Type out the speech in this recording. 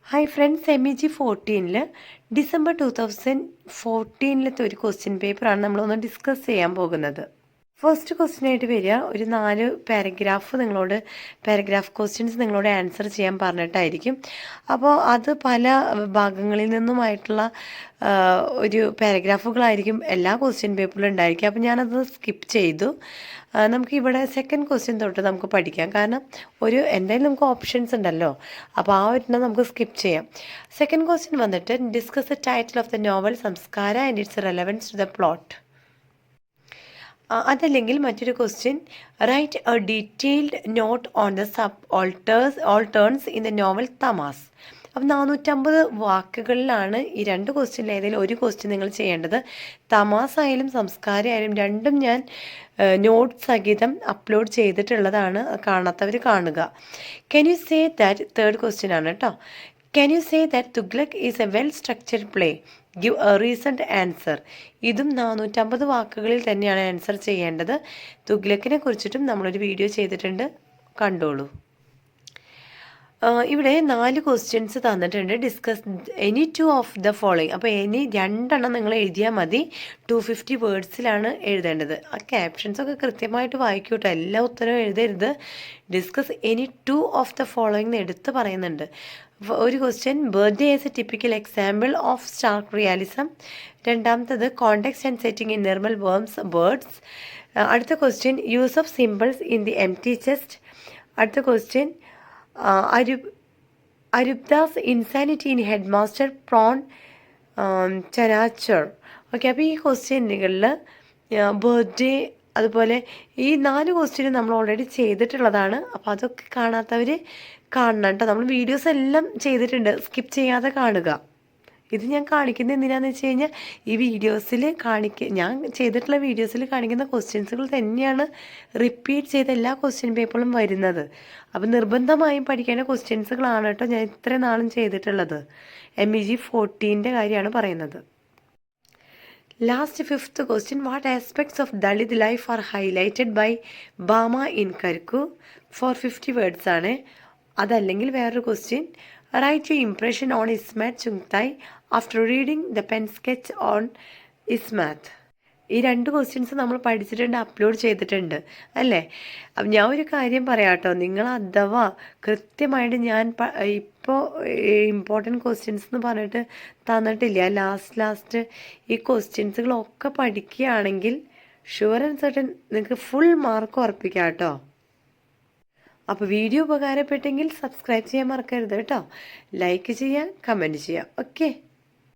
Hi friends, MEG 14 December 2014 ഒരു question പേപ്പറാണ് നമ്മളൊന്ന് ഡിസ്കസ് ചെയ്യാൻ പോകുന്നത്. ഫസ്റ്റ് ക്വസ്റ്റ്യനായിട്ട് വരിക ഒരു 4 പാരഗ്രാഫ് ക്വസ്റ്റ്യൻസ് നിങ്ങളോട് ആൻസർ ചെയ്യാൻ പറഞ്ഞിട്ടായിരിക്കും. അപ്പോൾ അത് പല ഭാഗങ്ങളിൽ നിന്നുമായിട്ടുള്ള ഒരു പാരഗ്രാഫുകളായിരിക്കും എല്ലാ ക്വസ്റ്റ്യൻ പേപ്പറിലും ഉണ്ടായിരിക്കും. അപ്പോൾ ഞാനത് സ്കിപ്പ് ചെയ്തു. നമുക്കിവിടെ സെക്കൻഡ് ക്വസ്റ്റ്യൻ തൊട്ട് നമുക്ക് പഠിക്കാം. കാരണം എന്തായാലും നമുക്ക് ഓപ്ഷൻസ് ഉണ്ടല്ലോ. അപ്പോൾ ആ ഒരെണ്ണം നമുക്ക് സ്കിപ്പ് ചെയ്യാം. സെക്കൻഡ് ക്വസ്റ്റ്യൻ വന്നിട്ട് discuss the title of the novel Samskara and its relevance to the plot. അതല്ലെങ്കിൽ മറ്റൊരു question, write a detailed note on the subalterns in the novel Tamas. അപ്പം 450 വാക്കുകളിലാണ് ഈ രണ്ട് ക്വസ്റ്റ്യനിൽ ഏതെങ്കിലും ഒരു ക്വസ്റ്റ്യൻ നിങ്ങൾ ചെയ്യേണ്ടത്. തമാസ് ആയാലും സംസ്കാരം ആയാലും രണ്ടും ഞാൻ നോട്ട് സഹിതം അപ്ലോഡ് ചെയ്തിട്ടുള്ളതാണ്. കാണാത്തവർ കാണുക. Can you say that, third question ആണ് കേട്ടോ. Can you say that Tughlaq is a well-structured play? Give a recent answer. ഇതും 450 വാക്കുകളിൽ തന്നെയാണ് ആൻസർ ചെയ്യേണ്ടത്. തുഗ്ലക്കിനെ കുറിച്ചിട്ടും നമ്മളൊരു വീഡിയോ ചെയ്തിട്ടുണ്ട്, കണ്ടോളൂ. ഇവിടെ 4 ക്വസ്റ്റ്യൻസ് തന്നിട്ടുണ്ട്. Discuss any 2 of the following. അപ്പോൾ ഇനി 2 നിങ്ങൾ എഴുതിയാൽ മതി. 250 വേർഡ്സിലാണ് എഴുതേണ്ടത്. ആ ക്യാപ്ഷൻസൊക്കെ കൃത്യമായിട്ട് വായിക്കൂട്ടോ, എല്ലാ ഉത്തരവും എഴുതരുത്. Discuss any 2 of the following എടുത്ത് പറയുന്നുണ്ട്. ഒരു question, birthday as a typical example of stark realism. രണ്ടാമത്തത്, context and setting in Nirmal words. അടുത്ത question, use of symbols in the empty chest. അടുത്ത ക്വസ്റ്റ്യൻ, അരുബ്ദാസ് insanity in head master Pran ചനാച്ചർ. Okay, അപ്പോൾ ഈ ക്വസ്റ്റ്യനുകളിൽ ബർത്ത്ഡേ അതുപോലെ ഈ 4 ക്വസ്റ്റ്യനും നമ്മൾ ഓൾറെഡി ചെയ്തിട്ടുള്ളതാണ്. അപ്പോൾ അതൊക്കെ കാണാത്തവർ കാണണം കേട്ടോ. നമ്മൾ വീഡിയോസ് എല്ലാം ചെയ്തിട്ടുണ്ട്, സ്കിപ്പ് ചെയ്യാതെ കാണുക. ഇത് ഞാൻ കാണിക്കുന്നത് എന്തിനാണെന്ന് വെച്ച് കഴിഞ്ഞാൽ ഈ വീഡിയോസിൽ ഞാൻ ചെയ്തിട്ടുള്ള വീഡിയോസിൽ കാണിക്കുന്ന ക്വസ്റ്റ്യൻസുകൾ തന്നെയാണ് റിപ്പീറ്റ് ചെയ്ത് എല്ലാ ക്വസ്റ്റ്യൻ പേപ്പറിലും വരുന്നത്. അപ്പോൾ നിർബന്ധമായും പഠിക്കേണ്ട ക്വസ്റ്റ്യൻസുകളാണ് കേട്ടോ ഞാൻ ഇത്രയും നാളും ചെയ്തിട്ടുള്ളത്. MEG 14 കാര്യമാണ് പറയുന്നത്. Last 5th question, what aspects of Dalit life are highlighted by Bama in Karukku. 450 words ആണ്. അതല്ലെങ്കിൽ വേറൊരു question, write you impression on Ismat Chughtai after reading the pen sketch on Ismat. ഈ 2 ക്വസ്റ്റ്യൻസ് നമ്മൾ പഠിച്ചിട്ടുണ്ട്, അപ്ലോഡ് ചെയ്തിട്ടുണ്ട് അല്ലേ. അപ്പം ഞാൻ ഒരു കാര്യം പറയാം കേട്ടോ, നിങ്ങൾ അഥവാ കൃത്യമായിട്ട് ഞാൻ ഇപ്പോൾ ഇമ്പോർട്ടൻറ്റ് ക്വസ്റ്റ്യൻസ് എന്ന് പറഞ്ഞിട്ട് തന്നിട്ടില്ല, ലാസ്റ്റ് ഈ ക്വസ്റ്റ്യൻസുകളൊക്കെ പഠിക്കുകയാണെങ്കിൽ ഷുവർ ആൻഡ് സർട്ടൻ നിങ്ങൾക്ക് ഫുൾ മാർക്ക് ഉറപ്പിക്കാം കേട്ടോ. അപ്പോൾ വീഡിയോ ഉപകാരപ്പെട്ടെങ്കിൽ സബ്സ്ക്രൈബ് ചെയ്യാൻ മറക്കരുത് കേട്ടോ. ലൈക്ക് ചെയ്യുക, കമൻറ്റ് ചെയ്യുക. ഓക്കെ.